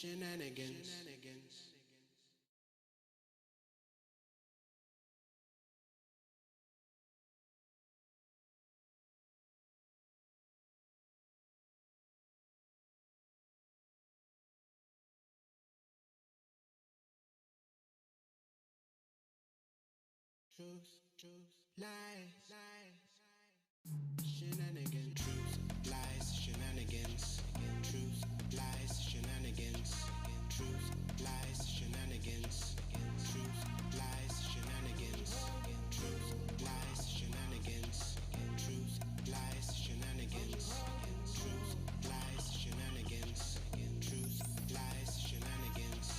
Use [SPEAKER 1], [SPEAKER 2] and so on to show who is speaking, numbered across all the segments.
[SPEAKER 1] Shenanigans. Truth, lies, shenanigans. Truth, lies, shenanigans. Truth, lies, shenanigans. Truth, lies, shenanigans. Truth, lies, shenanigans. Truth, lies, shenanigans. Truth, lies, shenanigans. Truth, lies, shenanigans. Truth, lies, shenanigans. Truth, lies, shenanigans.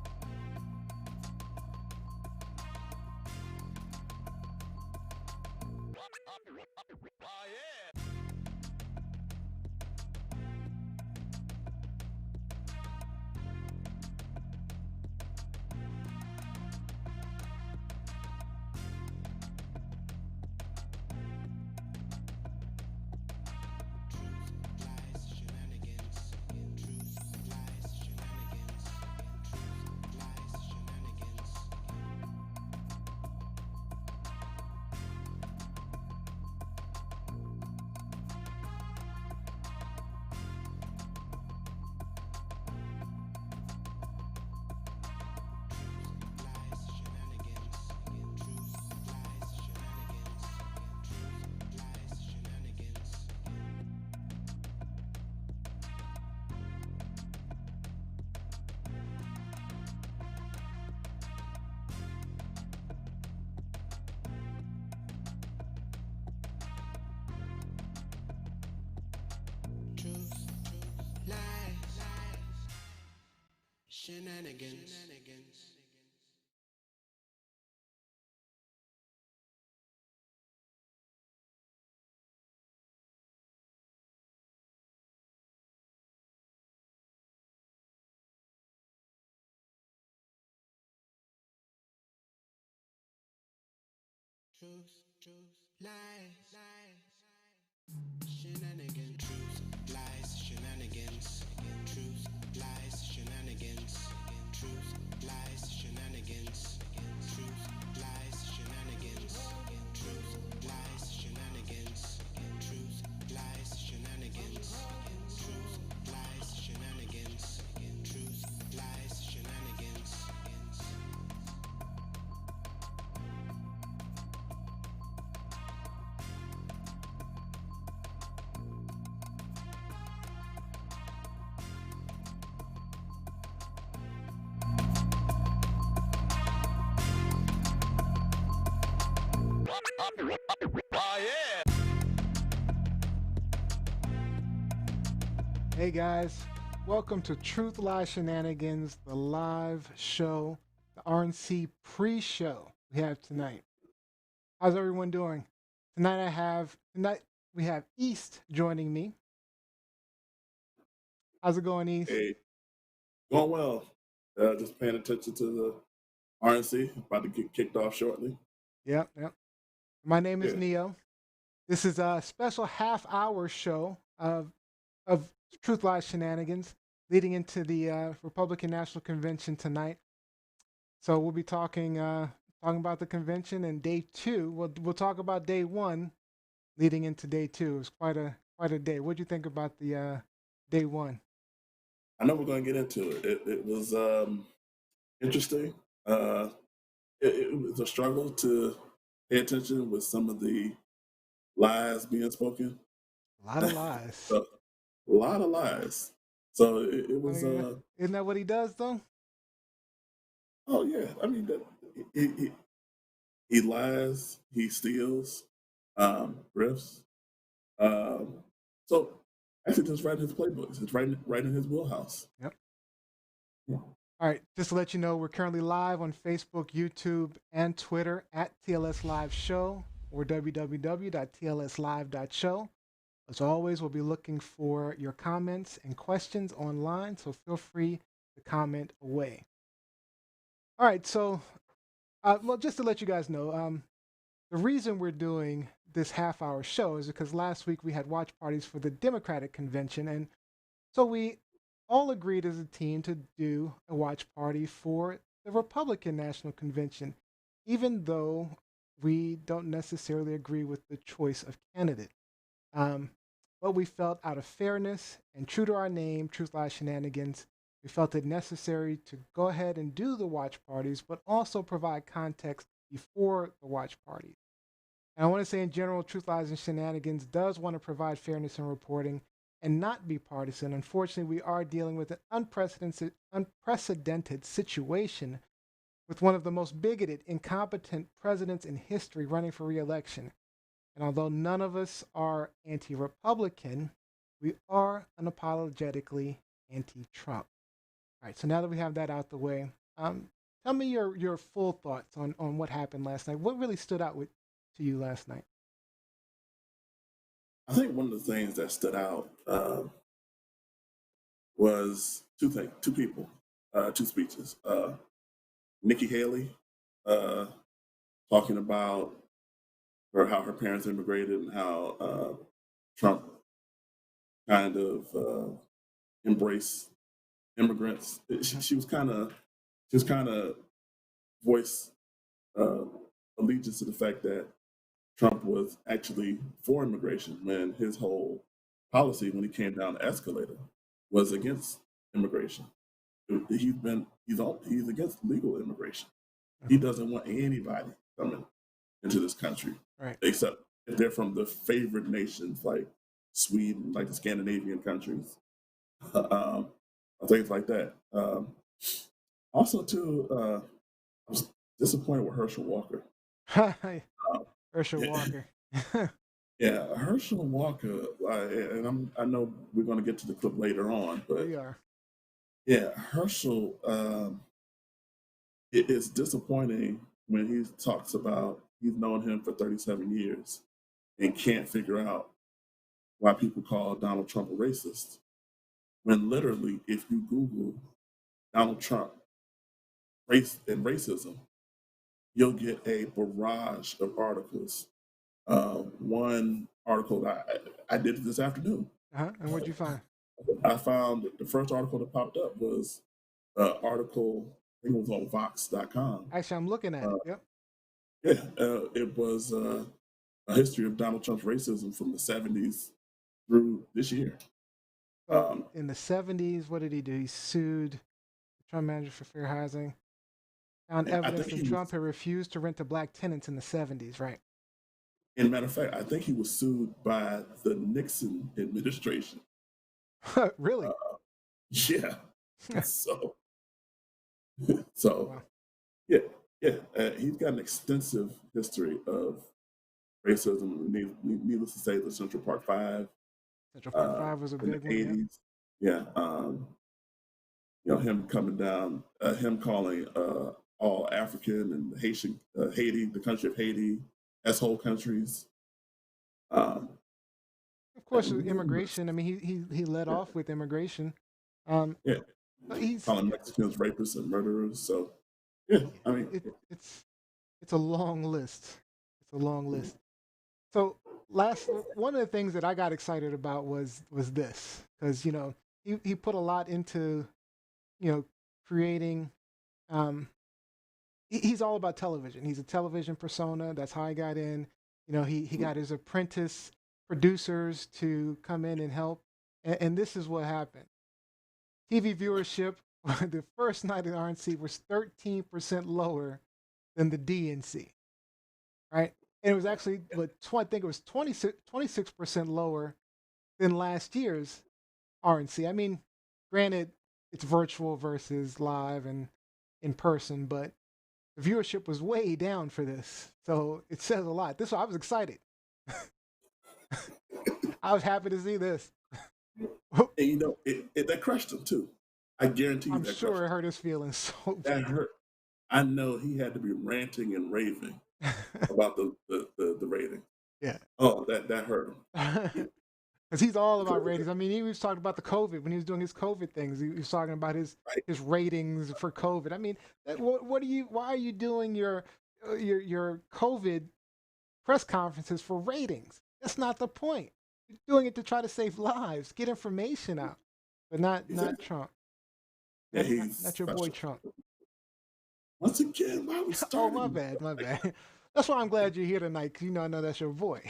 [SPEAKER 1] Truth, lies, shenanigans. Truth, lies, shenanigans. Truth, lies, shenanigans. Truth, lies, shenanigans. Truth, lies, shenanigans. Truth, lies, shenanigans. Truth, lies, shenanigans. Truth, lies, shenanigans. Truth, lies, shenanigans.
[SPEAKER 2] Hey guys, welcome to Truth Lies Shenanigans, the live show, the RNC pre-show we have tonight. How's everyone doing? Tonight we have East joining me. How's it going, East?
[SPEAKER 3] Hey, going well. Just paying attention to the RNC, about to get kicked off shortly.
[SPEAKER 2] Yep. My name is
[SPEAKER 3] Yeah.
[SPEAKER 2] Neo. This is a special half-hour show of Truth Lies Shenanigans leading into the Republican National Convention tonight. So we'll be talking about the convention and day two. We'll talk about day one, leading into day two. It was quite a day. What do you think about the day one?
[SPEAKER 3] I know we're going to get into it. It was interesting. It was a struggle to pay attention with some of the lies being spoken.
[SPEAKER 2] A lot of lies.
[SPEAKER 3] So, a lot of lies. So it was.
[SPEAKER 2] Isn't that what he does, though?
[SPEAKER 3] Oh yeah, I mean, he lies, he steals, riffs. So actually, just writing his playbooks. It's right in his wheelhouse.
[SPEAKER 2] Yep.
[SPEAKER 3] Yeah.
[SPEAKER 2] All right, just to let you know, we're currently live on Facebook, YouTube, and Twitter at TLS Live Show or www.tlslive.show. As always, we'll be looking for your comments and questions online, so feel free to comment away. All right, so well, just to let you guys know, the reason we're doing this half-hour show is because last week we had watch parties for the Democratic convention, and so we all agreed as a team to do a watch party for the Republican National Convention, even though we don't necessarily agree with the choice of candidate. Um, but we felt out of fairness and true to our name, Truth Lies Shenanigans, we felt it necessary to go ahead and do the watch parties, but also provide context before the watch parties. And I want to say, in general, Truth Lies and Shenanigans does want to provide fairness in reporting and not be partisan. Unfortunately, we are dealing with an unprecedented situation with one of the most bigoted, incompetent presidents in history running for reelection. And although none of us are anti Republican, we are unapologetically anti Trump. All right, so now that we have that out the way, tell me your full thoughts on what happened last night. What really stood out to you last night?
[SPEAKER 3] I think one of the things that stood out was two people, two speeches. Nikki Haley uh, talking about how her parents immigrated and how Trump kind of embraced immigrants. She was kind of voiced uh, allegiance to the fact that Trump was actually for immigration when his whole policy, when he came down the escalator, was against immigration. He's against legal immigration. He doesn't want anybody coming into this country,
[SPEAKER 2] Right.
[SPEAKER 3] except if they're from the favored nations like Sweden, like the Scandinavian countries, um, things like that. Also, too, I was disappointed with Herschel Walker. Uh,
[SPEAKER 2] Herschel
[SPEAKER 3] yeah,
[SPEAKER 2] Walker.
[SPEAKER 3] yeah, Herschel Walker, I know we're going to get to the clip later on, but
[SPEAKER 2] We are.
[SPEAKER 3] yeah, Herschel, it is disappointing when he talks about he's known him for 37 years and can't figure out why people call Donald Trump a racist. When literally, if you Google Donald Trump race and racism, you'll get a barrage of articles. One article I did this afternoon.
[SPEAKER 2] And what'd you find?
[SPEAKER 3] I found the first article that popped up was an article, I think it was on Vox.com.
[SPEAKER 2] Actually, I'm looking at it. Yep.
[SPEAKER 3] Yeah, it was a history of Donald Trump's racism from the 70s through this year.
[SPEAKER 2] So in the 70s, what did he do? He sued the Trump manager for fair housing. Found
[SPEAKER 3] I
[SPEAKER 2] evidence
[SPEAKER 3] think
[SPEAKER 2] that
[SPEAKER 3] he
[SPEAKER 2] Trump
[SPEAKER 3] was,
[SPEAKER 2] had refused to rent to black tenants in the 70s, right?
[SPEAKER 3] in matter of fact, I think he was sued by the Nixon administration.
[SPEAKER 2] Really?
[SPEAKER 3] Uh, yeah. So, so
[SPEAKER 2] Wow.
[SPEAKER 3] yeah, yeah. He's got an extensive history of racism. Needless to say, the Central Park Five
[SPEAKER 2] Central Park 5 was a
[SPEAKER 3] in the
[SPEAKER 2] big one. Yep.
[SPEAKER 3] '80s. Yeah, him coming down, him calling all African and Haitian Haiti, the country of Haiti, as whole countries. Um,
[SPEAKER 2] Of course, with
[SPEAKER 3] numerous,
[SPEAKER 2] immigration. I mean, he led
[SPEAKER 3] yeah,
[SPEAKER 2] off with immigration. Um,
[SPEAKER 3] yeah,
[SPEAKER 2] but he's
[SPEAKER 3] calling Mexicans rapists and murderers. So yeah, I mean,
[SPEAKER 2] it's it's a long list. It's a long list. So last one of the things that I got excited about was this because he put a lot into creating. Um, he's all about television. He's a television persona. That's how he got in. He got his apprentice producers to come in and help, and this is what happened. TV viewership the first night at RNC was 13% lower than the DNC, right? And it was actually, I think it was 26% lower than last year's RNC. I mean, granted, it's virtual versus live and in person, but the viewership was way down for this. So it says a lot. I was excited. I was happy to see this.
[SPEAKER 3] and that crushed him too. I guarantee you
[SPEAKER 2] I'm
[SPEAKER 3] that
[SPEAKER 2] sure
[SPEAKER 3] crushed
[SPEAKER 2] it
[SPEAKER 3] him.
[SPEAKER 2] hurt his feelings so
[SPEAKER 3] That hurt. I know he had to be ranting and raving
[SPEAKER 2] bad.
[SPEAKER 3] about the rating.
[SPEAKER 2] Yeah.
[SPEAKER 3] Oh, that hurt him.
[SPEAKER 2] because he's all about ratings. I mean, he was talking about the COVID when he was doing his COVID things. He was talking about his ratings for COVID. I mean, what are you? Why are you doing your COVID press conferences for ratings? That's not the point. You're doing it to try to save lives, get information out, but not Trump.
[SPEAKER 3] Yeah,
[SPEAKER 2] Not your boy Trump.
[SPEAKER 3] Once again, why are we starting?
[SPEAKER 2] Oh, my bad. That's why I'm glad you're here tonight, because I know that's your boy.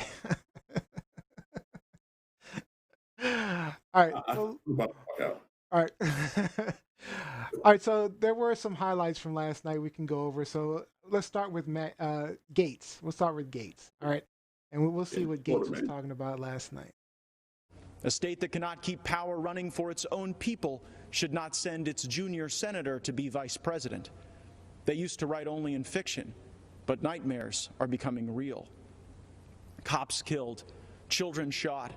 [SPEAKER 2] All right. So, all right. All right. So there were some highlights from last night we can go over. So let's start with Gates. We'll start with Gates. All right. And we'll see what Gates was talking about last night.
[SPEAKER 4] A state that cannot keep power running for its own people should not send its junior senator to be vice president. They used to write only in fiction, but nightmares are becoming real. Cops killed, children shot.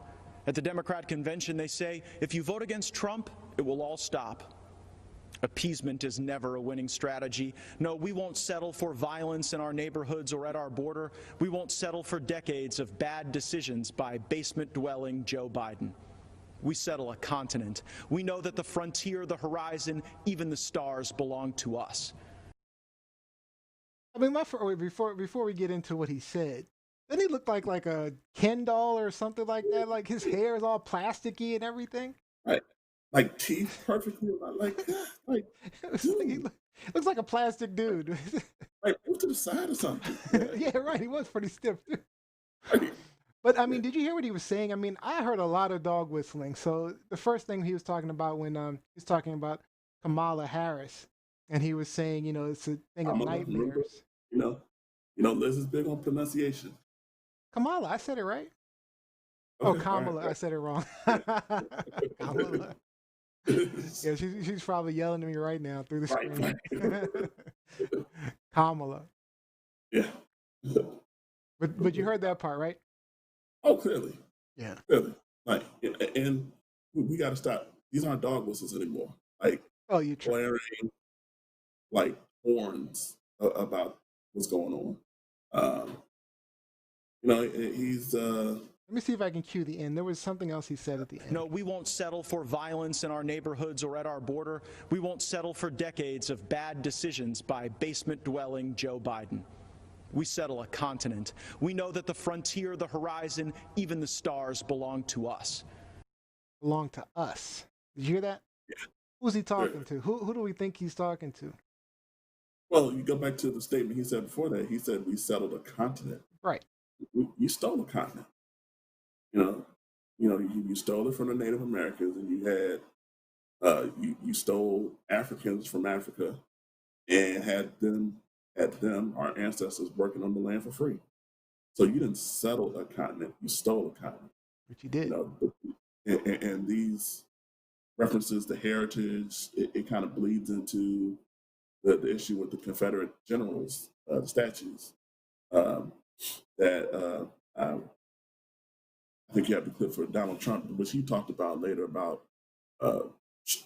[SPEAKER 4] At the Democrat convention, they say, if you vote against Trump, it will all stop. Appeasement is never a winning strategy. No, we won't settle for violence in our neighborhoods or at our border. We won't settle for decades of bad decisions by basement-dwelling Joe Biden. We settle a continent. We know that the frontier, the horizon, even the stars belong to us.
[SPEAKER 2] I mean, before we get into what he said, doesn't he look like a Ken doll or something like that? Like his hair is all plasticky and everything.
[SPEAKER 3] Right. Like teeth perfectly like that. Like,
[SPEAKER 2] he looks like a plastic dude.
[SPEAKER 3] Like move to the side or something.
[SPEAKER 2] Yeah, right. He was pretty stiff too.
[SPEAKER 3] Right.
[SPEAKER 2] But I mean, did you hear what he was saying? I mean, I heard a lot of dog whistling. So the first thing he was talking about when he was talking about Kamala Harris, and he was saying, it's a thing of nightmares.
[SPEAKER 3] Liz is big on pronunciation.
[SPEAKER 2] Kamala, I said it right.
[SPEAKER 3] Okay,
[SPEAKER 2] oh, Kamala,
[SPEAKER 3] right.
[SPEAKER 2] I said it wrong. Kamala. Yeah, she's probably yelling at me right now through the screen. Right. Kamala.
[SPEAKER 3] Yeah.
[SPEAKER 2] But you heard that part, right?
[SPEAKER 3] Oh, clearly.
[SPEAKER 2] Yeah.
[SPEAKER 3] Clearly. Like, and we got to stop. These aren't dog whistles anymore. Like,
[SPEAKER 2] you
[SPEAKER 3] blaring like horns about what's going on. He's.
[SPEAKER 2] Let me see if I can cue the end. There was something else he said at the end.
[SPEAKER 4] No, we won't settle for violence in our neighborhoods or at our border. We won't settle for decades of bad decisions by basement-dwelling Joe Biden. We settle a continent. We know that the frontier, the horizon, even the stars belong to us.
[SPEAKER 2] Belong to us. Did you hear that?
[SPEAKER 3] Yeah.
[SPEAKER 2] Who's he talking to? Who do we think he's talking to?
[SPEAKER 3] Well, you go back to the statement he said before that. He said we settled a continent.
[SPEAKER 2] Right.
[SPEAKER 3] You stole a continent. You stole it from the Native Americans, and you had you stole Africans from Africa, and had them, our ancestors, working on the land for free. So you didn't settle a continent; you stole a continent.
[SPEAKER 2] Which you did.
[SPEAKER 3] And these references to heritage, it kind of bleeds into the issue with the Confederate generals, the statues that. I think you have the clip for Donald Trump, which he talked about later about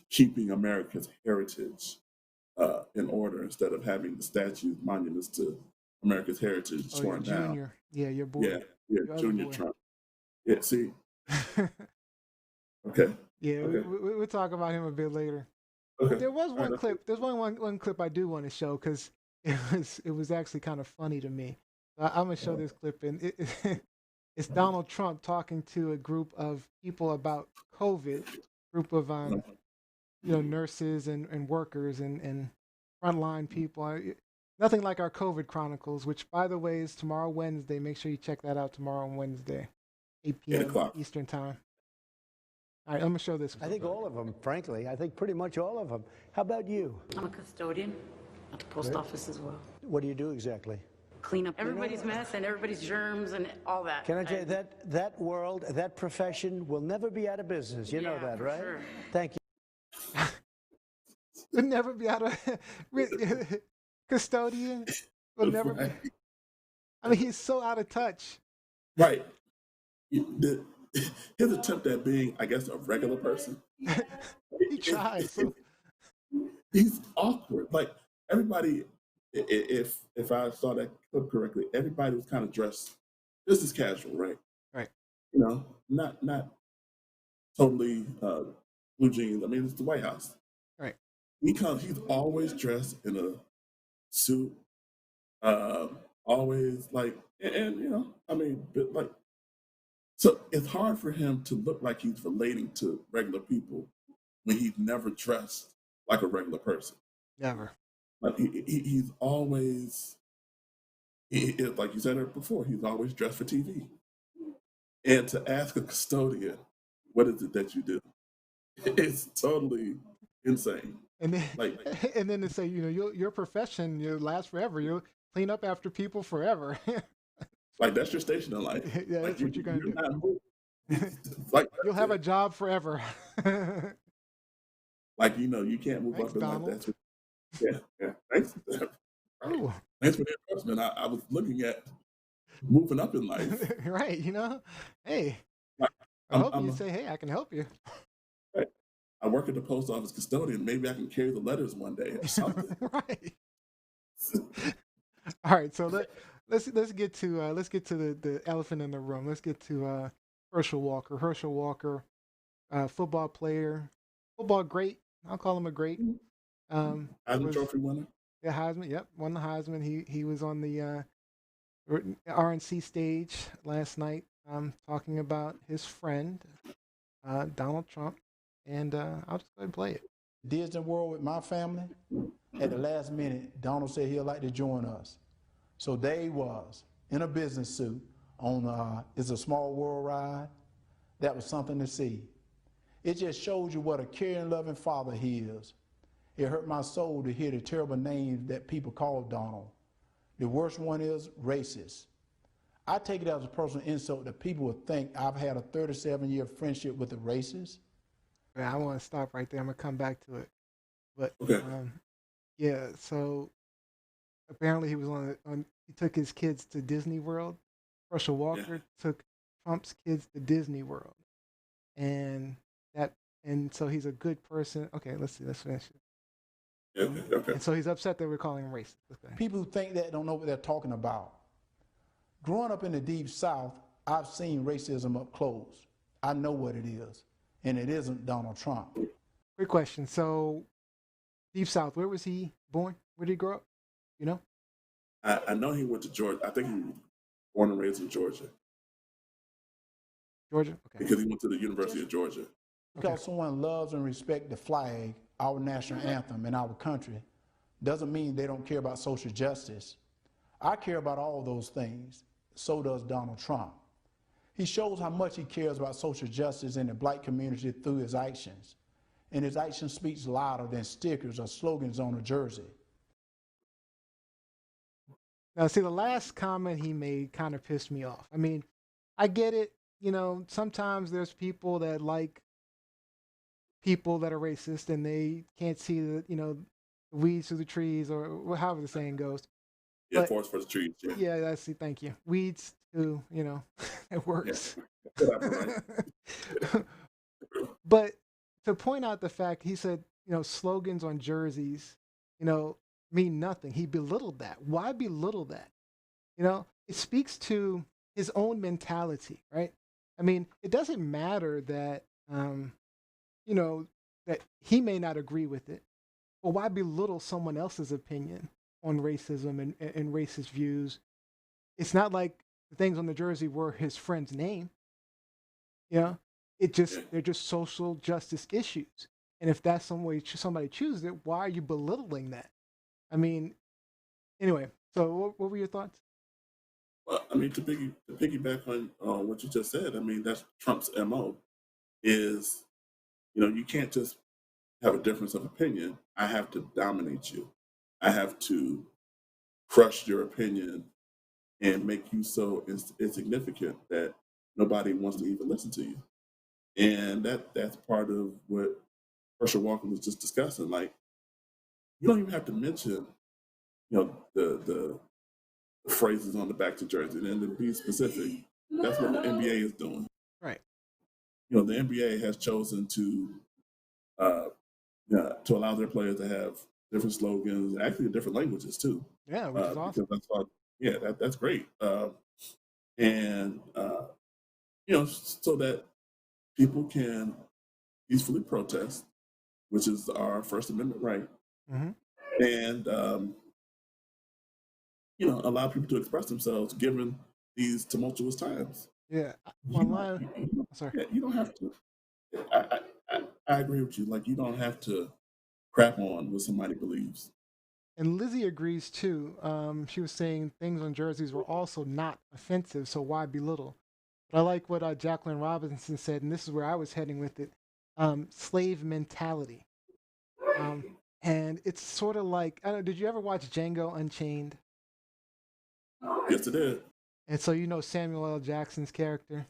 [SPEAKER 3] keeping America's heritage in order instead of having the statues, monuments to America's heritage torn down.
[SPEAKER 2] Junior. Yeah, your boy.
[SPEAKER 3] Yeah, Junior Trump. Yeah, see. Okay.
[SPEAKER 2] Yeah,
[SPEAKER 3] okay.
[SPEAKER 2] We'll talk about him a bit later.
[SPEAKER 3] Okay.
[SPEAKER 2] There was one clip. There's one clip I do want to show because it was actually kind of funny to me. I'm gonna show this clip, and it's Donald Trump talking to a group of people about COVID, group of nurses and workers and frontline people. Nothing like our COVID Chronicles, which, by the way, is tomorrow Wednesday. Make sure you check that out tomorrow on Wednesday, 8 p.m. Eastern Time. All right, I'm gonna show this clip.
[SPEAKER 5] I think all of them, frankly. I think pretty much all of them. How about you?
[SPEAKER 6] I'm a custodian at the post office as well.
[SPEAKER 5] What do you do exactly?
[SPEAKER 6] Clean up everybody's mess and everybody's germs and all that.
[SPEAKER 5] Can I tell you that world, that profession will never be out of business. You know that, right?
[SPEAKER 6] Sure.
[SPEAKER 5] Thank you.
[SPEAKER 2] Will never be out of custodian. Will never be. I mean, he's so out of touch.
[SPEAKER 3] Right. His attempt at being, I guess, a regular person.
[SPEAKER 2] He tries. So.
[SPEAKER 3] He's awkward. Like everybody. If I saw that clip correctly, everybody was kind of dressed business casual, right?
[SPEAKER 2] Right.
[SPEAKER 3] Not totally blue jeans. I mean, it's the White House.
[SPEAKER 2] Right.
[SPEAKER 3] He's always dressed in a suit, always like, and you know, I mean, but like, so it's hard for him to look like he's relating to regular people when he's never dressed like a regular person.
[SPEAKER 2] Never.
[SPEAKER 3] Like he's always, like you said it before, he's always dressed for TV. And to ask a custodian, what is it that you do? It's totally insane.
[SPEAKER 2] And then,
[SPEAKER 3] Like,
[SPEAKER 2] and then to say, you know, your profession, you last forever. You'll clean up after people forever.
[SPEAKER 3] like that's your station in life.
[SPEAKER 2] Yeah,
[SPEAKER 3] Like
[SPEAKER 2] that's what you're gonna do.
[SPEAKER 3] not moving. Like
[SPEAKER 2] You'll have a job forever.
[SPEAKER 3] like you know, you can't move
[SPEAKER 2] Thanks,
[SPEAKER 3] up in life.
[SPEAKER 2] Donald.
[SPEAKER 3] That's what, yeah. Thanks.
[SPEAKER 2] Ooh.
[SPEAKER 3] Thanks for the endorsement. I was looking at moving up in life.
[SPEAKER 2] Right, you know, hey,
[SPEAKER 3] Like,
[SPEAKER 2] I hope you say, hey, I can help you.
[SPEAKER 3] I work at the post office custodian. Maybe I can carry the letters one day or something.
[SPEAKER 2] Right. All right, so let's get to the elephant in the room. Let's get to Herschel Walker. Herschel Walker, football player, football great. I'll call him a great.
[SPEAKER 3] Heisman Trophy winner.
[SPEAKER 2] Yeah, Heisman. Yep, won the Heisman. He was on the RNC stage last night, talking about his friend Donald Trump, and I'll just go ahead and play it.
[SPEAKER 7] Disney World with my family. At the last minute, Donald said he'd like to join us. So there he was, in a business suit, on It's a Small World ride. That was something to see. It just shows you what a caring, loving father he is. It hurt my soul to hear the terrible names that people call Donald. The worst one is racist. I take it as a personal insult that people would think I've had a 37-year friendship with a racist.
[SPEAKER 2] Yeah, I want to stop right there. I'm gonna come back to it, but
[SPEAKER 3] Okay.
[SPEAKER 2] yeah. So apparently he was he took his kids to Disney World. Herschel Walker took Trump's kids to Disney World, and so he's a good person. Okay, let's finish it.
[SPEAKER 3] Okay.
[SPEAKER 2] And so he's upset that we're calling him racist. Okay.
[SPEAKER 7] People who think that don't know what they're talking about. Growing up in the Deep South, I've seen racism up close. I know what it is, and it isn't Donald Trump.
[SPEAKER 2] Quick question. So, Deep South, where was he born? Where did he grow up? You know?
[SPEAKER 3] I know he went to Georgia. I think he was born and raised in Georgia.
[SPEAKER 2] Georgia? Okay.
[SPEAKER 3] Because he went to the University of Georgia.
[SPEAKER 7] Because someone loves and respects the flag, our national anthem, and our country, doesn't mean they don't care about social justice. I care about all those things. So does Donald Trump. He shows how much he cares about social justice in the black community through his actions. And his action speaks louder than stickers or slogans on a jersey.
[SPEAKER 2] Now, see, the last comment he made kind of pissed me off. I mean, I get it. You know, sometimes there's people that like people that are racist and they can't see the, the weeds through the trees, or however the saying goes.
[SPEAKER 3] Yeah, forest for the trees.
[SPEAKER 2] Yeah, that's it. Thank you. Weeds too, it works.
[SPEAKER 3] Yeah.
[SPEAKER 2] But to point out the fact, he said, slogans on jerseys, mean nothing. He belittled that. Why belittle that? It speaks to his own mentality, right? I mean, it doesn't matter that, that he may not agree with it, but why belittle someone else's opinion on racism and racist views? It's not like the things on the jersey were his friend's name. They're just social justice issues. And if that's some way somebody chooses it, why are you belittling that? I mean, anyway, so what were your thoughts?
[SPEAKER 3] Well, I mean, to piggyback on what you just said, I mean, that's Trump's MO is, you can't just have a difference of opinion. I have to dominate you. I have to crush your opinion and make you so insignificant that nobody wants to even listen to you. And that's part of what Herschel Walker was just discussing. Like, you don't even have to mention, the phrases on the back to jersey. And to be specific, that's what the NBA is doing.
[SPEAKER 2] Right.
[SPEAKER 3] The NBA has chosen to allow their players to have different slogans, actually different languages too.
[SPEAKER 2] Yeah, which is awesome.
[SPEAKER 3] That's great. So that people can peacefully protest, which is our First Amendment right, and allow people to express themselves given these tumultuous times.
[SPEAKER 2] Yeah.
[SPEAKER 3] Online.
[SPEAKER 2] Sorry.
[SPEAKER 3] Yeah, you don't have to. I agree with you. Like, you don't have to crap on what somebody believes.
[SPEAKER 2] And Lizzie agrees too. She was saying things on jerseys were also not offensive, so why belittle? But I like what Jacqueline Robinson said, and this is where I was heading with it. Slave mentality. And it's sort of like, I don't know, did you ever watch Django Unchained?
[SPEAKER 3] Yes, it did.
[SPEAKER 2] And so you know Samuel L. Jackson's character.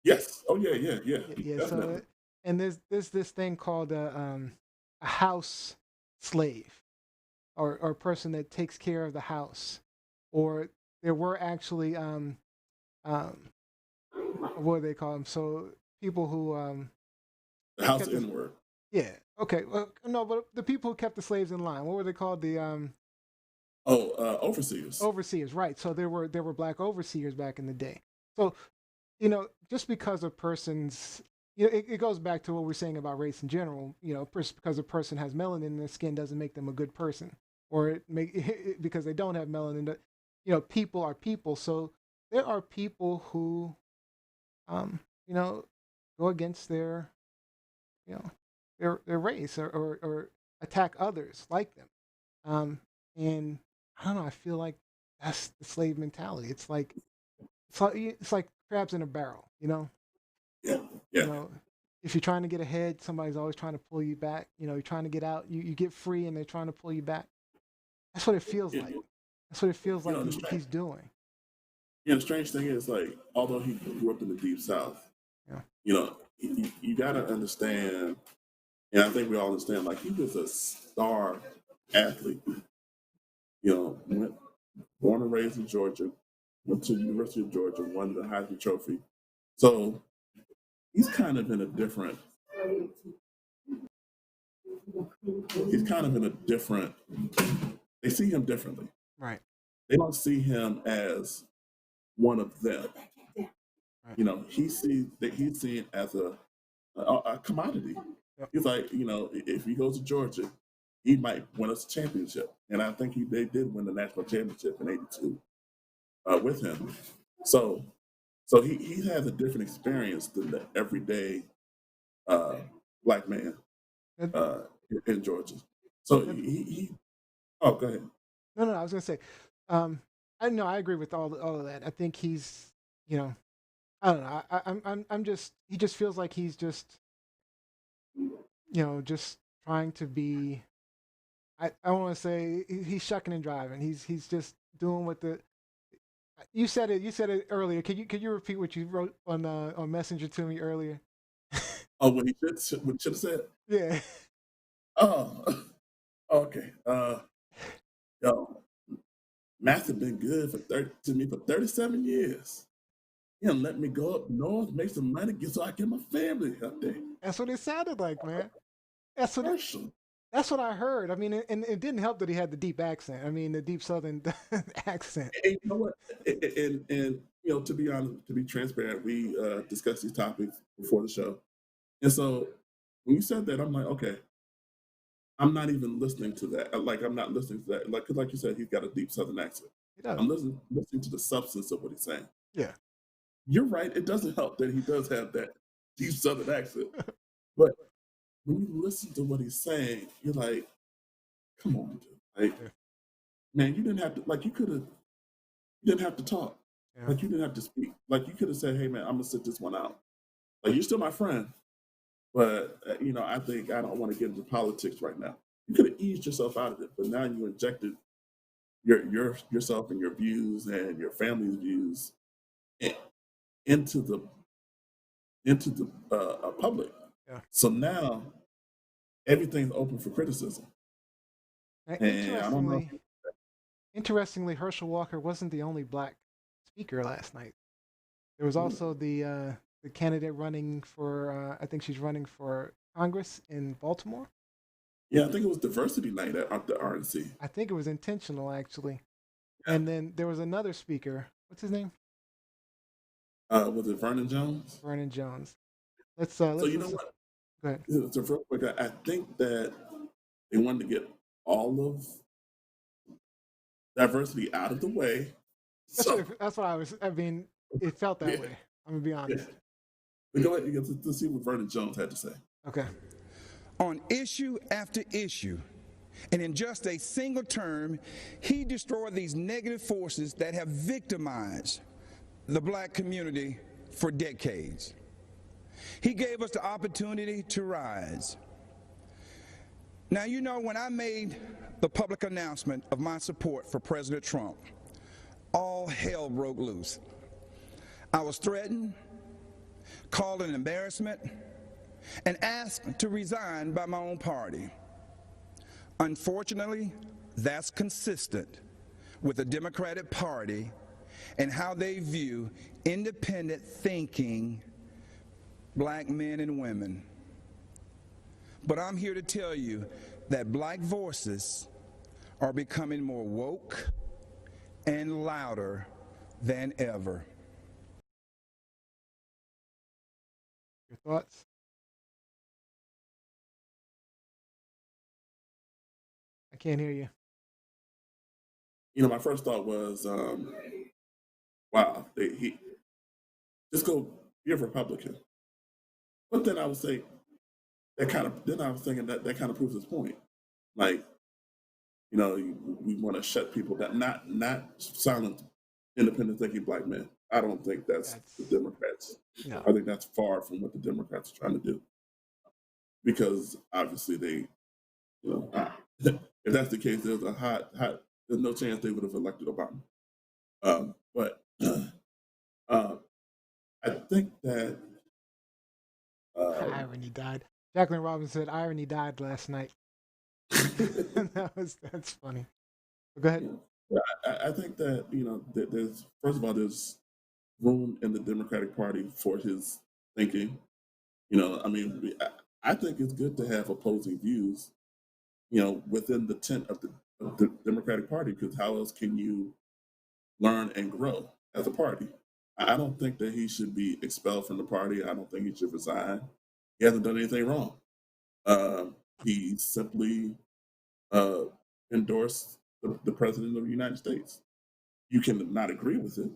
[SPEAKER 3] Yes. Oh yeah.
[SPEAKER 2] Yeah. So and there's this thing called a house slave, or a person that takes care of the house, or there were actually what do they call them? So people who
[SPEAKER 3] the house N-word.
[SPEAKER 2] Yeah. Okay. Well, no, but the people who kept the slaves in line, what were they called? The
[SPEAKER 3] overseers.
[SPEAKER 2] Overseers, right? So there were black overseers back in the day. So just because a person's, it goes back to what we're saying about race in general. Because a person has melanin in their skin doesn't make them a good person, or because they don't have melanin. People are people. So there are people who, go against their, their race or attack others like them. And I don't know. I feel like that's the slave mentality. It's like crabs in a barrel.
[SPEAKER 3] Yeah.
[SPEAKER 2] If you're trying to get ahead, somebody's always trying to pull you back. You're trying to get out. You get free, and they're trying to pull you back. That's what it feels like. That's what it feels like he's doing.
[SPEAKER 3] Yeah. The strange thing is, like, although he grew up in the Deep South, you got to understand, and I think we all understand. Like, he was a star athlete. Born and raised in Georgia, went to the University of Georgia, won the Heisman Trophy. So he's kind of in a different. They see him differently.
[SPEAKER 2] Right.
[SPEAKER 3] They don't see him as one of them. Right. He's seen as a commodity. Yep. He's like, if he goes to Georgia, he might win us a championship. And I think they did win the national championship in '82 with him. So he has a different experience than the everyday black man in Georgia. So he oh, go ahead.
[SPEAKER 2] No, I was gonna say, I know I agree with all of that. I think he's, I don't know. I'm just, he just feels like he's just, just trying to be. I want to say he's shucking and driving. He's just doing what the. You said it earlier. Could you repeat what you wrote on Messenger to me earlier?
[SPEAKER 3] Oh, what he should have said.
[SPEAKER 2] Yeah.
[SPEAKER 3] Oh, okay. Yo, math has been good to me for 37 years. Let me go up north, make some money, so I get my family up there.
[SPEAKER 2] That's what it sounded like, man. That's what I heard. I mean, and it didn't help that he had the deep accent. I mean, the deep Southern accent.
[SPEAKER 3] And you know what? And to be honest, to be transparent, we discussed these topics before the show. And so when you said that, I'm like, okay, I'm not even listening to that. Like, I'm not listening to that. Like, 'cause like you said, he's got a deep Southern accent. I'm listening to the substance of what he's saying.
[SPEAKER 2] Yeah.
[SPEAKER 3] You're right. It doesn't help that he does have that deep Southern accent. But when you listen to what he's saying, you're like, come on, dude. Like, man, you didn't have to, like, you didn't have to talk. Yeah. Like, you didn't have to speak. Like, you could have said, hey, man, I'm going to sit this one out. Like, you're still my friend. But, I think I don't want to get into politics right now. You could have eased yourself out of it, but now you injected yourself and your views and your family's views into the public. Yeah. So now everything's open for criticism.
[SPEAKER 2] Interestingly, Herschel Walker wasn't the only black speaker last night. There was also the candidate running for, I think she's running for Congress in Baltimore.
[SPEAKER 3] Yeah, I think it was diversity night at the RNC.
[SPEAKER 2] I think it was intentional, actually. Yeah. And then there was another speaker. What's his name?
[SPEAKER 3] Was it Vernon Jones?
[SPEAKER 2] Vernon Jones. Let's
[SPEAKER 3] So you know
[SPEAKER 2] listen.
[SPEAKER 3] what?
[SPEAKER 2] Go ahead.
[SPEAKER 3] So real quick, I think that they wanted to get all of diversity out of the way. So
[SPEAKER 2] That's what I was. I mean, it felt that way. I'm gonna be honest.
[SPEAKER 3] But go ahead. Let's see what Vernon Jones had to say.
[SPEAKER 2] Okay.
[SPEAKER 8] On issue after issue, and in just a single term, he destroyed these negative forces that have victimized the black community for decades. He gave us the opportunity to rise. Now, you know, when I made the public announcement of my support for President Trump, all hell broke loose. I was threatened, called an embarrassment, and asked to resign by my own party. Unfortunately, that's consistent with the Democratic Party and how they view independent thinking black men and women. But I'm here to tell you that black voices are becoming more woke and louder than ever.
[SPEAKER 2] Your thoughts? I can't hear you.
[SPEAKER 3] You know, my first thought was, wow, he just go be a Republican. But then I was saying that kind of. Then I was thinking that kind of proves his point. Like, you know, we want to shut people down, not silent, independent thinking black men. I don't think that's the Democrats. No. I think that's far from what the Democrats are trying to do. Because obviously they, you know, if that's the case, there's no chance they would have elected Obama. But I think that
[SPEAKER 2] irony died. Jacqueline Robinson said irony died last night. That's funny. Go ahead.
[SPEAKER 3] Yeah, I think that, you know, there's, first of all, there's room in the Democratic Party for his thinking. You know, I mean, I think it's good to have opposing views, you know, within the tent of the Democratic Party, because how else can you learn and grow as a party? I don't think that he should be expelled from the party. I don't think he should resign. He hasn't done anything wrong. He simply endorsed the President of the United States. You can not agree with it.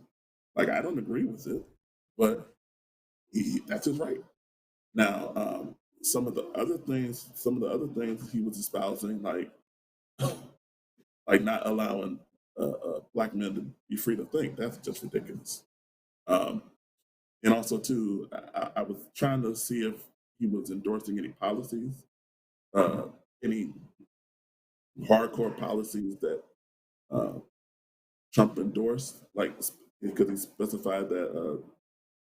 [SPEAKER 3] Like, I don't agree with it, but that's his right. Now, some of the other things he was espousing, like not allowing black men to be free to think, that's just ridiculous. And also, too, I was trying to see if he was endorsing any policies, any hardcore policies that Trump endorsed, like, because he specified that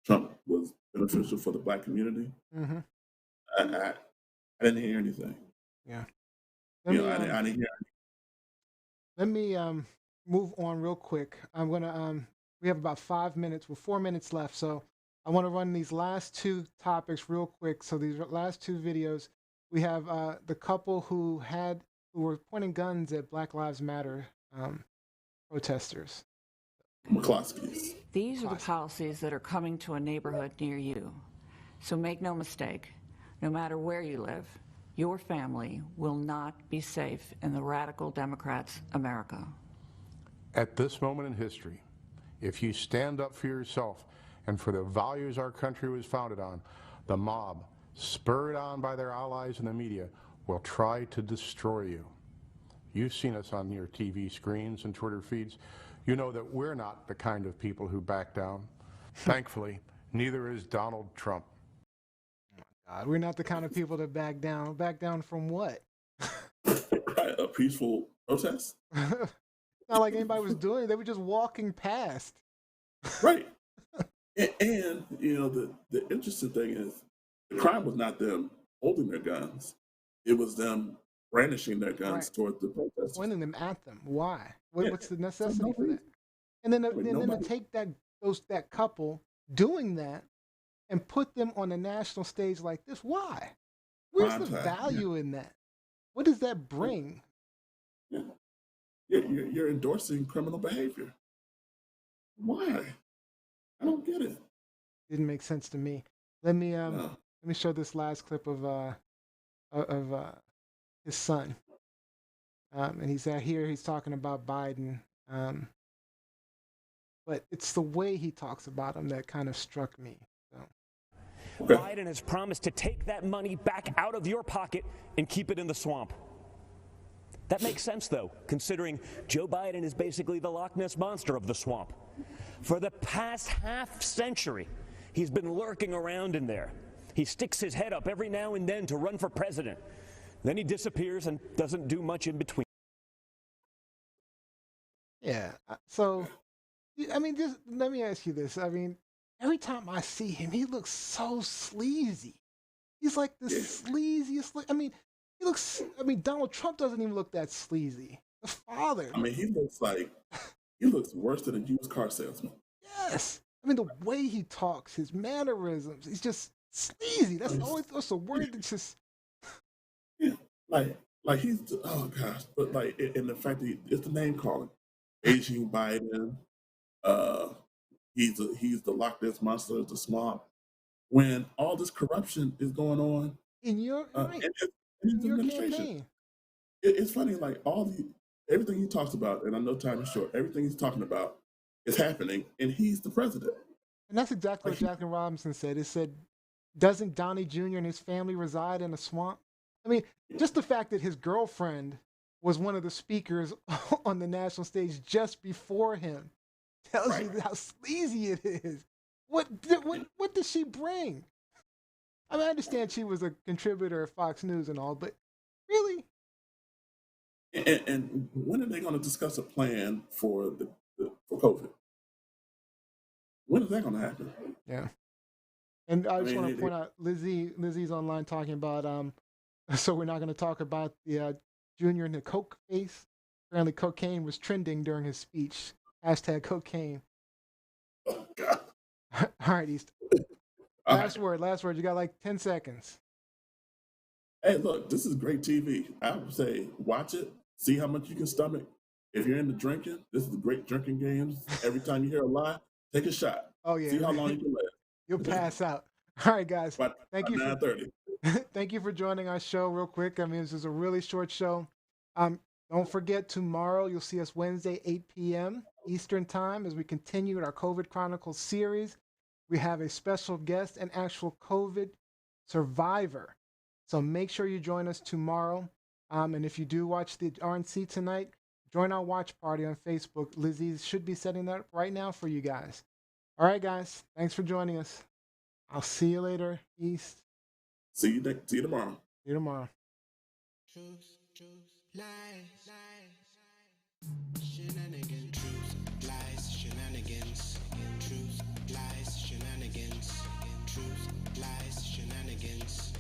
[SPEAKER 3] Trump was beneficial for the black community.
[SPEAKER 2] Mm-hmm.
[SPEAKER 3] I didn't hear anything.
[SPEAKER 2] Yeah.
[SPEAKER 3] I didn't hear anything.
[SPEAKER 2] Let me move on real quick. I'm gonna we have about 5 minutes. We're 4 minutes left, so I want to run these last two topics real quick. So these last two videos, we have the couple who were pointing guns at Black Lives Matter protesters.
[SPEAKER 3] McCloskey's.
[SPEAKER 9] These are the policies that are coming to a neighborhood near you. So make no mistake, no matter where you live, your family will not be safe in the radical Democrats' America.
[SPEAKER 10] At this moment in history, if you stand up for yourself and for the values our country was founded on, the mob, spurred on by their allies in the media, will try to destroy you. You've seen us on your TV screens and Twitter feeds. You know that we're not the kind of people who back down. Thankfully, neither is Donald Trump.
[SPEAKER 2] Oh my God, we're not the kind of people that back down. Back down from what?
[SPEAKER 3] A peaceful protest?
[SPEAKER 2] Not like anybody was doing it. They were just walking past.
[SPEAKER 3] Right. And you know, the interesting thing is, the crime was not them holding their guns. It was them brandishing their guns toward the protesters.
[SPEAKER 2] Pointing them at them. Why? What's the necessity for that? And then to take that couple doing that and put them on a national stage like this, why? Where's the value in that? What does that bring?
[SPEAKER 3] Yeah. You're endorsing criminal behavior. Why? I don't get it.
[SPEAKER 2] didn't make sense to me. Let me show this last clip of his son. And he's here. He's talking about Biden. But it's the way he talks about him that kind of struck me. So.
[SPEAKER 11] Biden has promised to take that money back out of your pocket and keep it in the swamp. That makes sense, though, considering Joe Biden is basically the Loch Ness Monster of the swamp. For the past half century, he's been lurking around in there. He sticks his head up every now and then to run for president. Then he disappears and doesn't do much in between.
[SPEAKER 2] Yeah. So, I mean, just let me ask you this. I mean, every time I see him, he looks so sleazy. He's like the sleaziest. I mean, he looks. I mean, Donald Trump doesn't even look that sleazy. The father.
[SPEAKER 3] I mean, he looks worse than a used car salesman.
[SPEAKER 2] Yes. I mean, the way he talks, his mannerisms, he's just sleazy. That's the word that's just.
[SPEAKER 3] Yeah, like he's oh gosh, but like and the fact that it's the name calling, aging Biden. He's the Loch Ness Monster of the swamp. When all this corruption is going on
[SPEAKER 2] in your
[SPEAKER 3] in his administration, it's funny. Like everything he talks about, and I know time is short. Everything he's talking about is happening, and he's the president.
[SPEAKER 2] And that's exactly what Jackie Robinson said. It said, "Doesn't Donnie Jr. and his family reside in a swamp?" I mean, just the fact that his girlfriend was one of the speakers on the national stage just before him tells you how sleazy it is. What did she bring? I mean, I understand she was a contributor at Fox News and all, but really?
[SPEAKER 3] And when are they going to discuss a plan for for COVID? When is that going to happen?
[SPEAKER 2] Yeah. And I just want to point out, Lizzie's online talking about, so we're not going to talk about the Junior and the Coke face. Apparently cocaine was trending during his speech. # cocaine.
[SPEAKER 3] Oh, God.
[SPEAKER 2] All right, East. Last word. You got like 10 seconds.
[SPEAKER 3] Hey, look, this is great TV. I would say watch it, see how much you can stomach. If you're into drinking, this is a great drinking games. Every time you hear a lie, take a shot.
[SPEAKER 2] Oh, yeah.
[SPEAKER 3] See how long you can last.
[SPEAKER 2] You'll pass out. All right, guys.
[SPEAKER 3] Thank you. 9:30.
[SPEAKER 2] Thank you for joining our show real quick. I mean, this is a really short show. Don't forget, tomorrow you'll see us Wednesday, 8 p.m. Eastern Time as we continue our COVID Chronicles series. We have a special guest, an actual COVID survivor. So make sure you join us tomorrow. And if you do watch the RNC tonight, join our watch party on Facebook. Lizzie should be setting that up right now for you guys. All right, guys. Thanks for joining us. I'll see you later, East.
[SPEAKER 3] See you tomorrow.
[SPEAKER 2] See you tomorrow.
[SPEAKER 1] Truth, lies, shenanigans. Truth, lies, shenanigans. Truth, lies, shenanigans. Truth, lies, shenanigans.